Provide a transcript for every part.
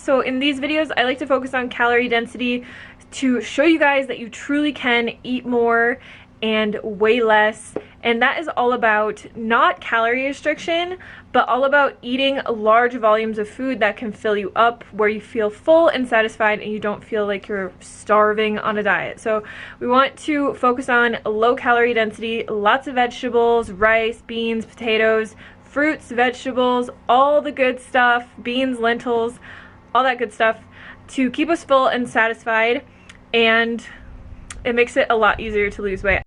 So in these videos, I like to focus on calorie density to show you guys that you truly can eat more and weigh less. And that is all about not calorie restriction, but all about eating large volumes of food that can fill you up, where you feel full and satisfied and you don't feel like you're starving on a diet. So we want to focus on low calorie density, lots of vegetables, rice, beans, potatoes, fruits, vegetables, all the good stuff, beans, lentils, all that good stuff to keep us full and satisfied, and it makes it a lot easier to lose weight.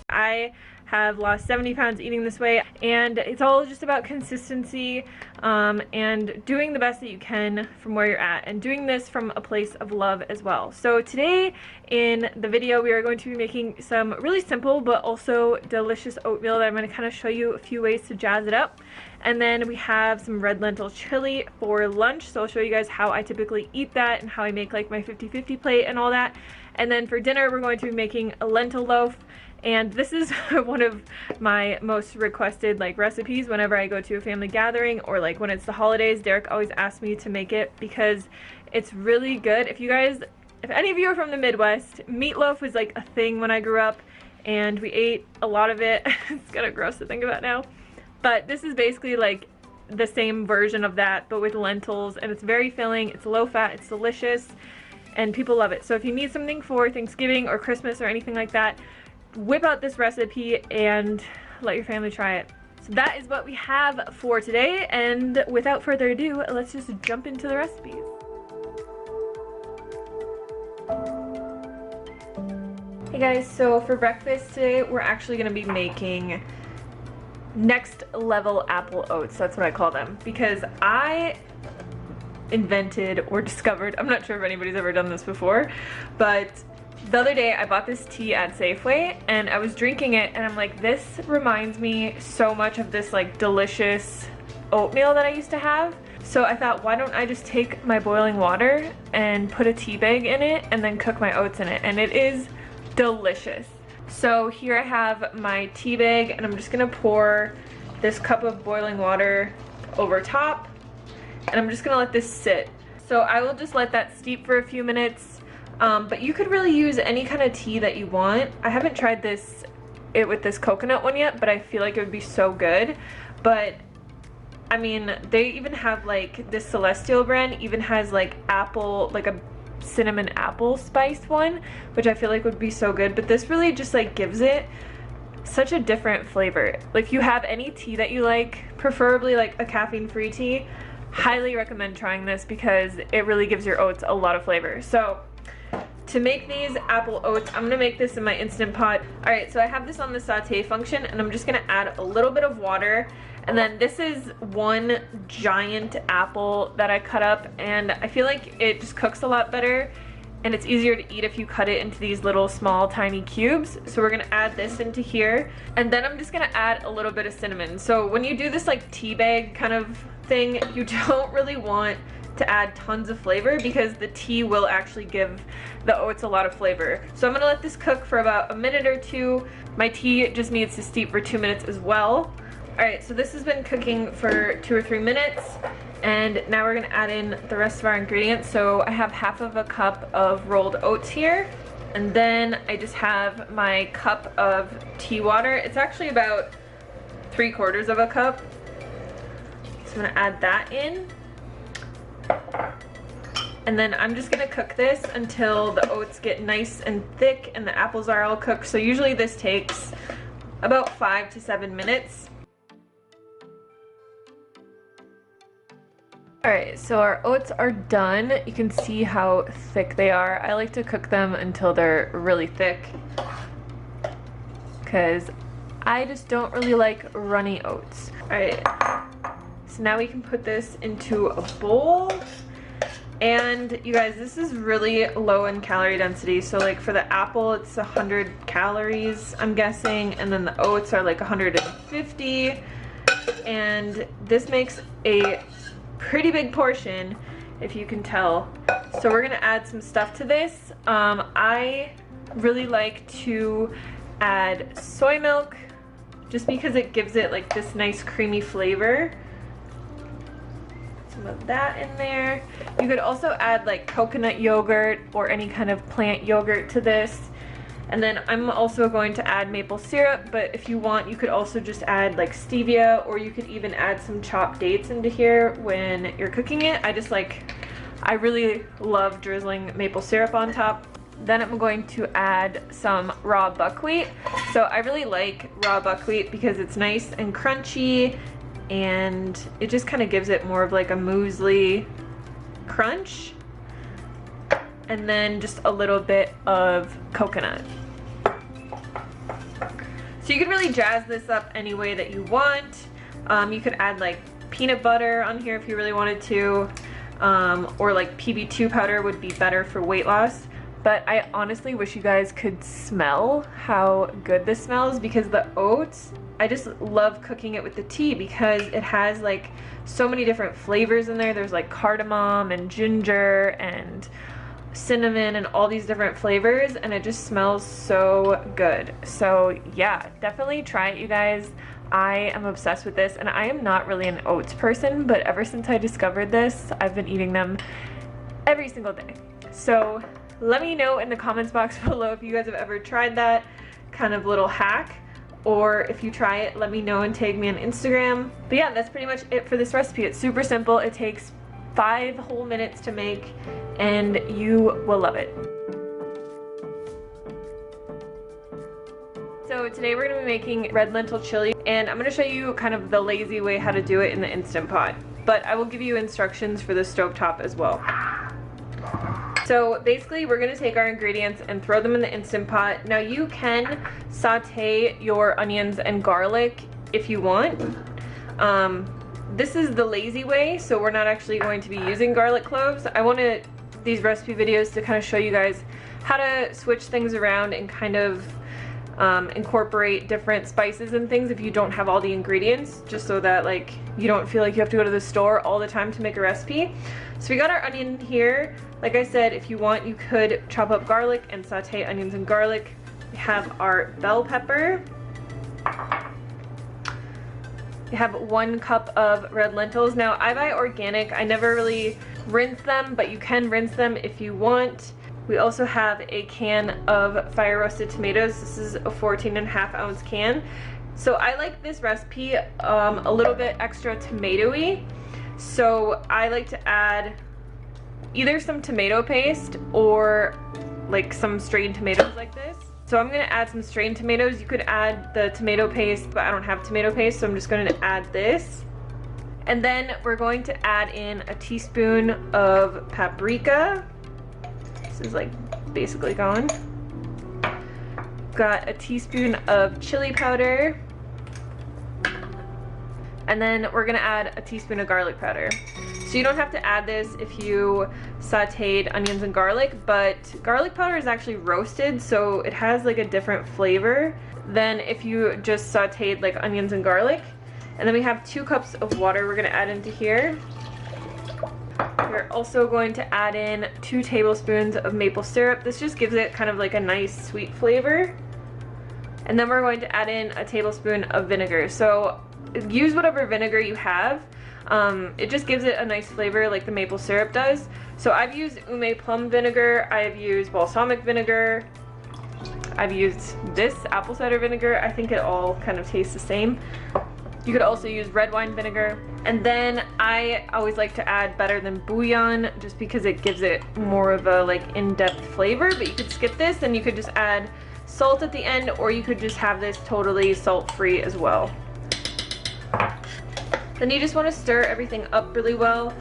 I have lost 70 pounds eating this way, and it's all just about consistency and doing the best that you can from where you're at, and doing this from a place of love as well. So today in the video we are going to be making some really simple but also delicious oatmeal that I'm going to kind of show you a few ways to jazz it up. And then we have some red lentil chili for lunch, so I'll show you guys how I typically eat that and how I make like my 50-50 plate and all that. And then for dinner we're going to be making a lentil loaf. And this is one of my most requested like recipes whenever I go to a family gathering, or like when it's the holidays. Derek always asks me to make it because it's really good. If any of you are from the Midwest, meatloaf was like a thing when I grew up, and we ate a lot of it. It's kind of gross to think about now. But this is basically like the same version of that, but with lentils, and it's very filling, it's low fat, it's delicious, and people love it. So if you need something for Thanksgiving or Christmas or anything like that, whip out this recipe and let your family try it. So that is what we have for today, and without further ado, let's just jump into the recipes. Hey guys, so for breakfast today we're actually going to be making next level apple oats. That's what I call them, because I invented or discovered, I'm not sure if anybody's ever done this before, but the other day I bought this tea at Safeway and I was drinking it, and I'm like, this reminds me so much of this like delicious oatmeal that I used to have. So I thought, why don't I just take my boiling water and put a tea bag in it and then cook my oats in it, and it is delicious. So here I have my tea bag, and I'm just gonna pour this cup of boiling water over top, and I'm just gonna let this sit. So I will just let that steep for a few minutes. But you could really use any kind of tea that you want. I haven't tried it with this coconut one yet, but I feel like it would be so good. But I mean, they even have like this Celestial brand even has like apple, like a cinnamon apple spiced one, which I feel like would be so good. But this really just like gives it such a different flavor. Like if you have any tea that you like, preferably like a caffeine-free tea, highly recommend trying this because it really gives your oats a lot of flavor. So to make these apple oats, I'm gonna make this in my Instant Pot. All right, so I have this on the saute function, and I'm just gonna add a little bit of water. And then this is one giant apple that I cut up, and I feel like it just cooks a lot better, and it's easier to eat if you cut it into these little small tiny cubes. So we're gonna add this into here, and then I'm just gonna add a little bit of cinnamon. So when you do this like tea bag kind of thing, you don't really want to add tons of flavor because the tea will actually give the oats a lot of flavor. So I'm gonna let this cook for about a minute or two. My tea just needs to steep for 2 minutes as well. All right, so this has been cooking for 2 or 3 minutes, and now we're gonna add in the rest of our ingredients. So I have half of a cup of rolled oats here, and then I just have my cup of tea water. It's actually about 3/4 of a cup. So I'm gonna add that in. And then I'm just gonna cook this until the oats get nice and thick and the apples are all cooked. So usually this takes about 5 to 7 minutes. Alright, so our oats are done. You can see how thick they are. I like to cook them until they're really thick because I just don't really like runny oats. Alright, so now we can put this into a bowl. And you guys, this is really low in calorie density. So like for the apple, it's 100 calories, I'm guessing. And then the oats are like 150. And this makes a pretty big portion, if you can tell. So we're gonna add some stuff to this. I really like to add soy milk just because it gives it like this nice creamy flavor. Some of that in there. You could also add like coconut yogurt or any kind of plant yogurt to this. And then I'm also going to add maple syrup, but if you want, you could also just add like stevia, or you could even add some chopped dates into here when you're cooking it. I really love drizzling maple syrup on top. Then I'm going to add some raw buckwheat. So I really like raw buckwheat because it's nice and crunchy, and it just kind of gives it more of like a muesli crunch. And then just a little bit of coconut. So you could really jazz this up any way that you want. You could add like peanut butter on here if you really wanted to, or like PB2 powder would be better for weight loss. But I honestly wish you guys could smell how good this smells, because the oats, I just love cooking it with the tea because it has like so many different flavors in there. There's like cardamom and ginger and cinnamon and all these different flavors, and it just smells so good. So yeah, definitely try it, you guys. I am obsessed with this, and I am not really an oats person, but ever since I discovered this, I've been eating them every single day. So let me know in the comments box below if you guys have ever tried that kind of little hack, or if you try it, let me know and tag me on Instagram. But yeah, that's pretty much it for this recipe. It's super simple. It takes 5 whole minutes to make, and you will love it. So today we're going to be making red lentil chili, and I'm going to show you kind of the lazy way how to do it in the Instant Pot, but I will give you instructions for the stovetop as well. So basically we're going to take our ingredients and throw them in the Instant Pot. Now you can saute your onions and garlic if you want. This is the lazy way, so we're not actually going to be using garlic cloves. I wanted these recipe videos to kind of show you guys how to switch things around and kind of incorporate different spices and things if you don't have all the ingredients, just so that like you don't feel like you have to go to the store all the time to make a recipe. So we got our onion here. Like I said, if you want, you could chop up garlic and saute onions and garlic. We have our bell pepper. We have 1 cup of red lentils. Now I buy organic. I never really rinse them, but you can rinse them if you want. We also have a can of fire roasted tomatoes. This is a 14.5 ounce can. So I like this recipe a little bit extra tomatoey. So I like to add either some tomato paste or like some strained tomatoes like this. So I'm going to add some strained tomatoes. You could add the tomato paste, but I don't have tomato paste, so I'm just going to add this. And then we're going to add in a teaspoon of paprika. This is like basically gone. Got a teaspoon of chili powder. And then we're going to add a teaspoon of garlic powder. So you don't have to add this if you sauteed onions and garlic, but garlic powder is actually roasted, so it has like a different flavor than if you just sauteed like onions and garlic. And then we have 2 cups of water we're going to add into here. We're also going to add in 2 tablespoons of maple syrup. This just gives it kind of like a nice sweet flavor. And then we're going to add in a tablespoon of vinegar. So use whatever vinegar you have. It just gives it a nice flavor like the maple syrup does. So I've used ume plum vinegar, I've used balsamic vinegar, I've used this apple cider vinegar. I think it all kind of tastes the same. You could also use red wine vinegar. And then I always like to add better than bouillon just because it gives it more of a like in-depth flavor, but you could skip this and you could just add salt at the end, or you could just have this totally salt-free as well. Then you just want to stir everything up really well.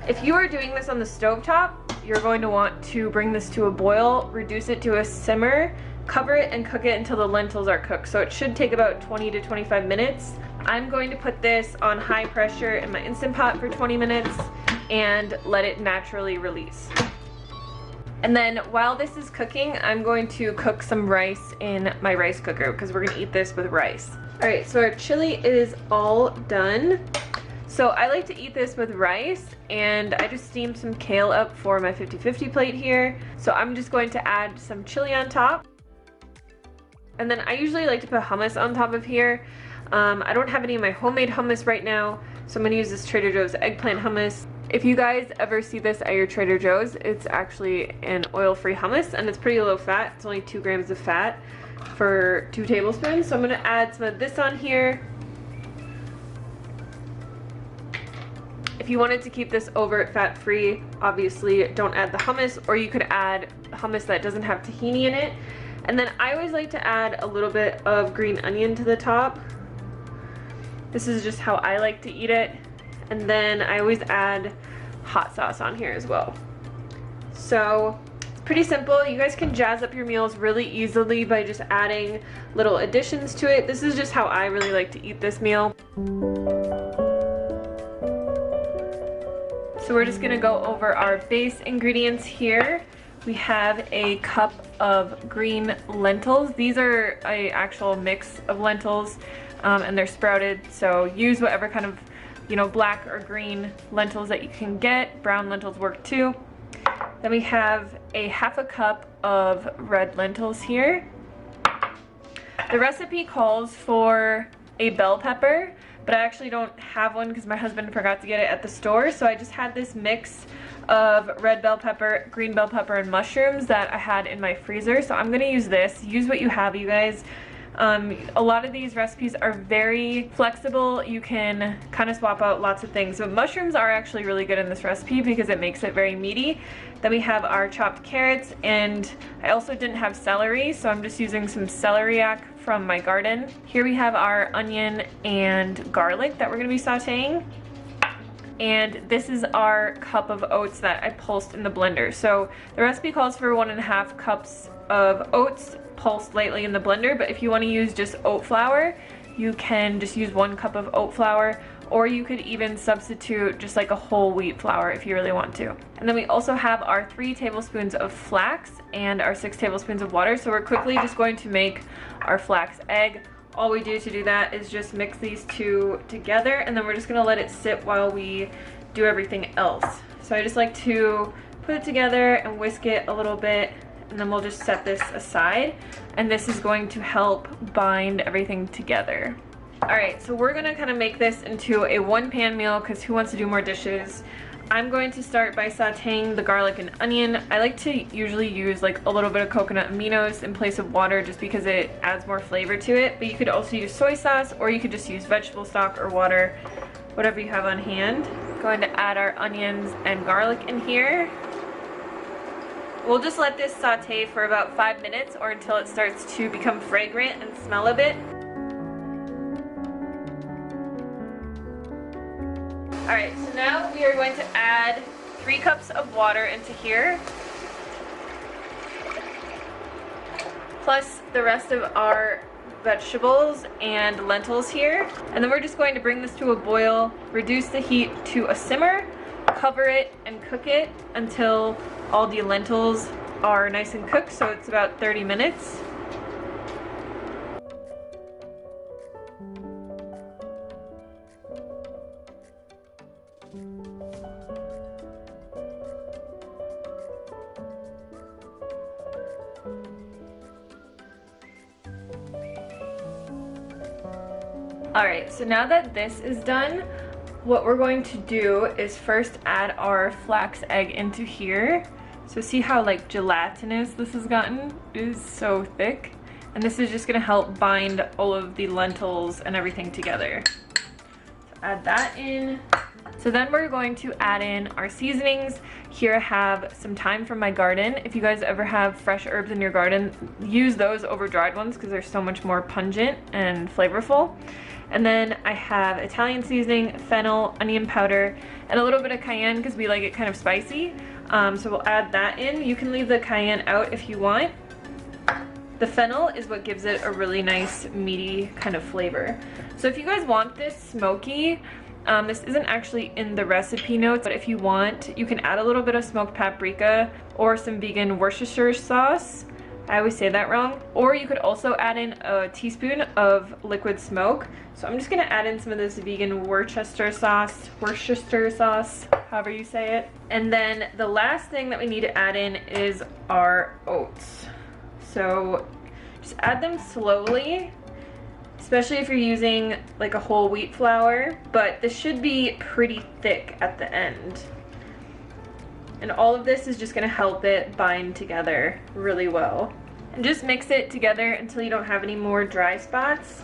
If you are doing this on the stovetop, you're going to want to bring this to a boil, reduce it to a simmer, cover it and cook it until the lentils are cooked. So it should take about 20 to 25 minutes. I'm going to put this on high pressure in my Instant Pot for 20 minutes and let it naturally release. And then while this is cooking, I'm going to cook some rice in my rice cooker because we're going to eat this with rice. Alright, so our chili is all done. So I like to eat this with rice, and I just steamed some kale up for my 50-50 plate here. So I'm just going to add some chili on top. And then I usually like to put hummus on top of here. I don't have any of my homemade hummus right now, so I'm gonna use this Trader Joe's eggplant hummus. If you guys ever see this at your Trader Joe's, it's actually an oil-free hummus, and it's pretty low fat. It's only 2 grams of fat for 2 tablespoons. So I'm gonna add some of this on here. If you wanted to keep this overt fat-free, obviously don't add the hummus, or you could add hummus that doesn't have tahini in it. And then I always like to add a little bit of green onion to the top. This is just how I like to eat it. And then I always add hot sauce on here as well. So it's pretty simple. You guys can jazz up your meals really easily by just adding little additions to it. This is just how I really like to eat this meal. So we're just gonna go over our base ingredients here. We have a cup of green lentils. These are an actual mix of lentils, and they're sprouted, so use whatever kind of, you know, black or green lentils that you can get. Brown lentils work too. Then we have a half a cup of red lentils here. The recipe calls for a bell pepper, but I actually don't have one because my husband forgot to get it at the store, so I just had this mix of red bell pepper, green bell pepper, and mushrooms that I had in my freezer. So I'm gonna use this. Use what you have, you guys. A lot of these recipes are very flexible. You can kind of swap out lots of things, but mushrooms are actually really good in this recipe because it makes it very meaty. Then we have our chopped carrots, and I also didn't have celery, so I'm just using some celeriac from my garden. Here we have our onion and garlic that we're gonna be sauteing. And this is our cup of oats that I pulsed in the blender. So the recipe calls for 1.5 cups of oats pulsed lightly in the blender, but if you want to use just oat flour, you can just use 1 cup of oat flour, or you could even substitute just like a whole wheat flour if you really want to. And then we also have our 3 tablespoons of flax and our 6 tablespoons of water. So we're quickly just going to make our flax egg. All we do to do that is just mix these 2 together, and then we're just gonna let it sit while we do everything else. So I just like to put it together and whisk it a little bit, and then we'll just set this aside, and this is going to help bind everything together. All right, so we're gonna kind of make this into a 1-pan meal because who wants to do more dishes? I'm going to start by sauteing the garlic and onion. I like to usually use like a little bit of coconut aminos in place of water just because it adds more flavor to it, but you could also use soy sauce, or you could just use vegetable stock or water, whatever you have on hand. Going to add our onions and garlic in here. We'll just let this saute for about 5 minutes or until it starts to become fragrant and smell a bit. Alright, so now we are going to add 3 cups of water into here, plus the rest of our vegetables and lentils here. And then we're just going to bring this to a boil, reduce the heat to a simmer, cover it, and cook it until all the lentils are nice and cooked, so it's about 30 minutes. Alright, so now that this is done, what we're going to do is first add our flax egg into here. So see how like gelatinous this has gotten? It is so thick. And this is just gonna help bind all of the lentils and everything together. So add that in. So then we're going to add in our seasonings. Here I have some thyme from my garden. If you guys ever have fresh herbs in your garden, use those over dried ones because they're so much more pungent and flavorful. And then I have Italian seasoning, fennel, onion powder, and a little bit of cayenne because we like it kind of spicy. So we'll add that in. You can leave the cayenne out if you want. The fennel is what gives it a really nice meaty kind of flavor. So if you guys want this smoky, this isn't actually in the recipe notes, but if you want, you can add a little bit of smoked paprika or some vegan Worcestershire sauce. I always say that wrong. Or you could also add in a teaspoon of liquid smoke. So I'm just gonna add in some of this vegan Worcestershire sauce, however you say it. And then the last thing that we need to add in is our oats. So Just add them slowly, especially if you're using like a whole wheat flour, but this should be pretty thick at the end. And all of this is just gonna help it bind together really well. And just mix it together until you don't have any more dry spots.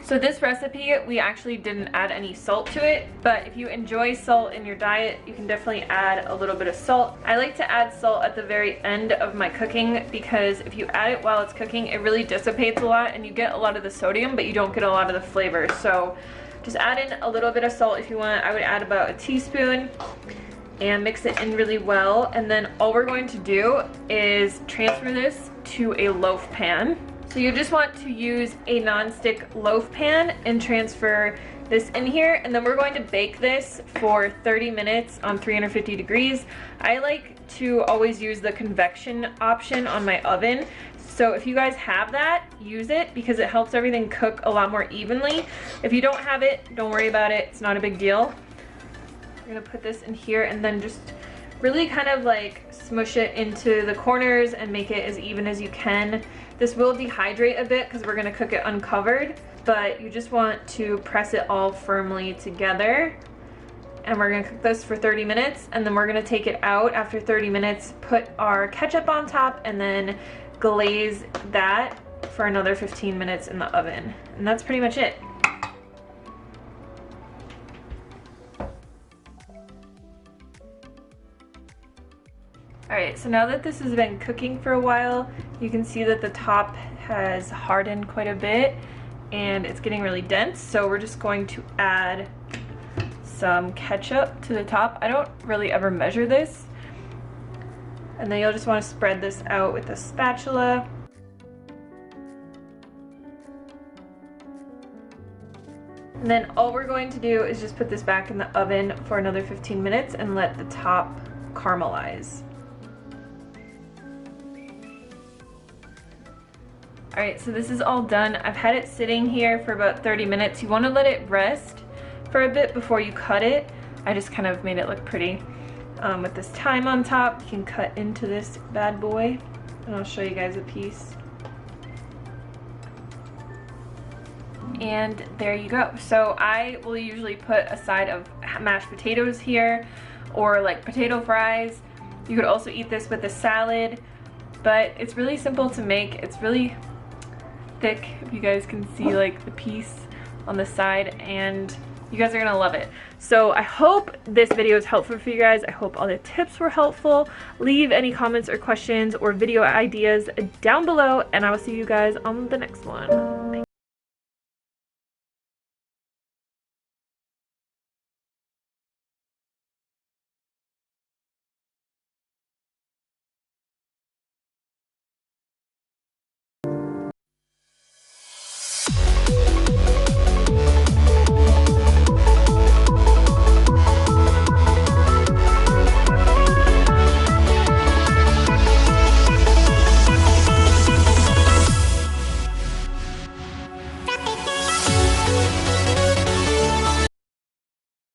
So this recipe, we actually didn't add any salt to it, but if you enjoy salt in your diet, you can definitely add a little bit of salt. I like to add salt at the very end of my cooking because if you add it while it's cooking, it really dissipates a lot and you get a lot of the sodium, but you don't get a lot of the flavor. So just add in a little bit of salt if you want. I would add about a teaspoon and mix it in really well. And then all we're going to do is transfer this to a loaf pan. So you just want to use a non-stick loaf pan and transfer this in here, and then we're going to bake this for 30 minutes on 350 degrees. I like to always use the convection option on my oven. So if you guys have that, use it because it helps everything cook a lot more evenly. If you don't have it, don't worry about it. It's not a big deal. We're gonna put this in here and then just really kind of like smush it into the corners and make it as even as you can. This will dehydrate a bit because we're gonna cook it uncovered, but you just want to press it all firmly together. And we're gonna cook this for 30 minutes and then we're gonna take it out after 30 minutes, put our ketchup on top, and then glaze that for another 15 minutes in the oven. And that's pretty much it. Alright, so now that this has been cooking for a while, you can see that the top has hardened quite a bit and it's getting really dense. So we're just going to add some ketchup to the top. I don't really ever measure this. And then you'll just want to spread this out with a spatula. And then all we're going to do is just put this back in the oven for another 15 minutes and let the top caramelize. Alright, so this is all done. I've had it sitting here for about 30 minutes. You want to let it rest for a bit before you cut it. I just kind of made it look pretty. With this thyme on top, you can cut into this bad boy. And I'll show you guys a piece. And there you go. So I will usually put a side of mashed potatoes here or like potato fries. You could also eat this with a salad, but it's really simple to make. It's really thick, if you guys can see like the piece on the side, and you guys are gonna love it. So I hope this video is helpful for you guys. I hope all the tips were helpful. Leave any comments or questions or video ideas down below, and I will see you guys on the next one.